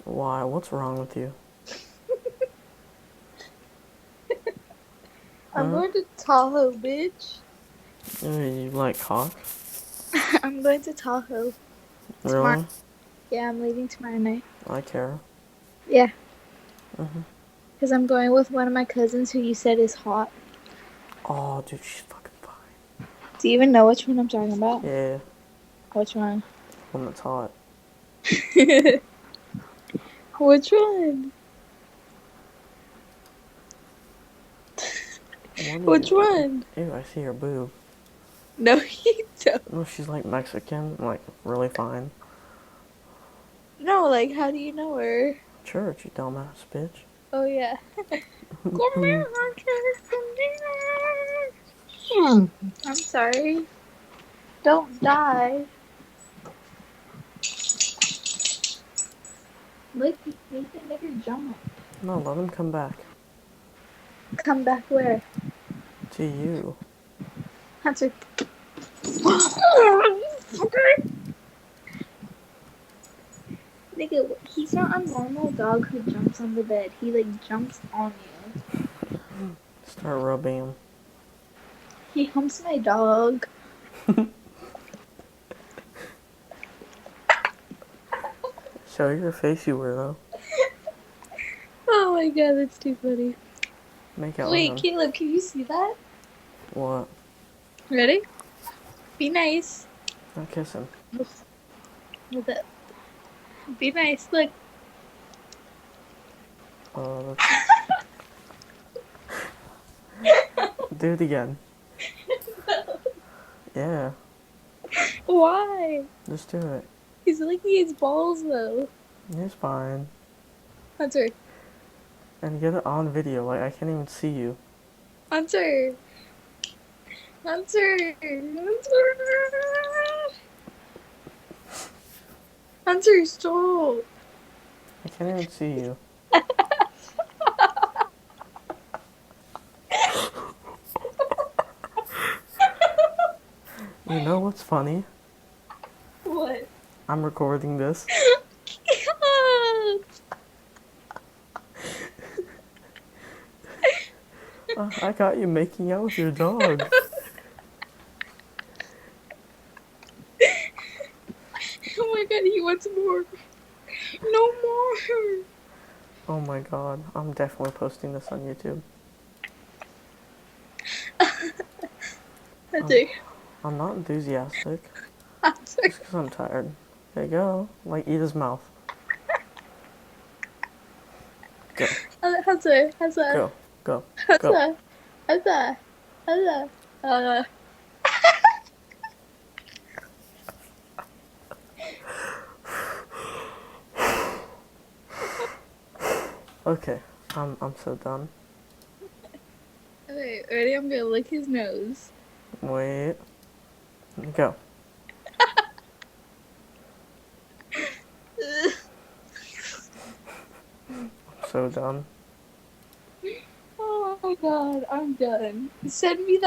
Why? What's wrong with you? I'm Huh? going to Tahoe, bitch. You like cock? I'm going to Tahoe tomorrow. Really? Yeah, I'm leaving tomorrow night. I care. Yeah, Mhm. because I'm going with one of my cousins who you said is hot. Oh, dude, she's fucking fine. Do you even know which one I'm talking about? Yeah, Which one? one that's hot. Which one? What are Which you? one? Ew, I see her boob. No, you don't. No, she's like Mexican, like really fine. No, like, how do you know her? Church, you dumbass bitch. Oh, yeah. Come Hmm. here, Hunter. I'm sorry. Don't die. Look, make the nigger jump. No, let him come back. Come back where? To you. Hunter. Nigga, he's not a normal dog who jumps on the bed. He, like, jumps on you. Start rubbing him. He humps my dog. Show your face, you weirdo. Oh my god, that's too funny. Make out with Wait, him. Caleb, can you see that? What? Ready? Be nice. I'll kiss him. Hold up. Be nice. Look. That's... Do it again. Yeah, Why? just do it. He's licking his balls though. It's fine. Hunter. And get it on video, like I can't even see you. Hunter. Hunter. Hunter. Hunter, stop. I can't even see you. You know what's funny? What? I'm recording this. I got you making out with your dog. Oh my god, he wants more. No more. Oh my god, I'm definitely posting this on YouTube. I'm, Hunter. I'm not enthusiastic. Hunter. Just because I'm tired. There you go. Like, eat his mouth. Go. Hunter. Hunter. Go. Go. Go. Hunter. Hunter. Hunter. Okay. I'm so done. Okay, ready? I'm gonna lick his nose. Wait. Go. So done. Oh my god, I'm done. Send me that.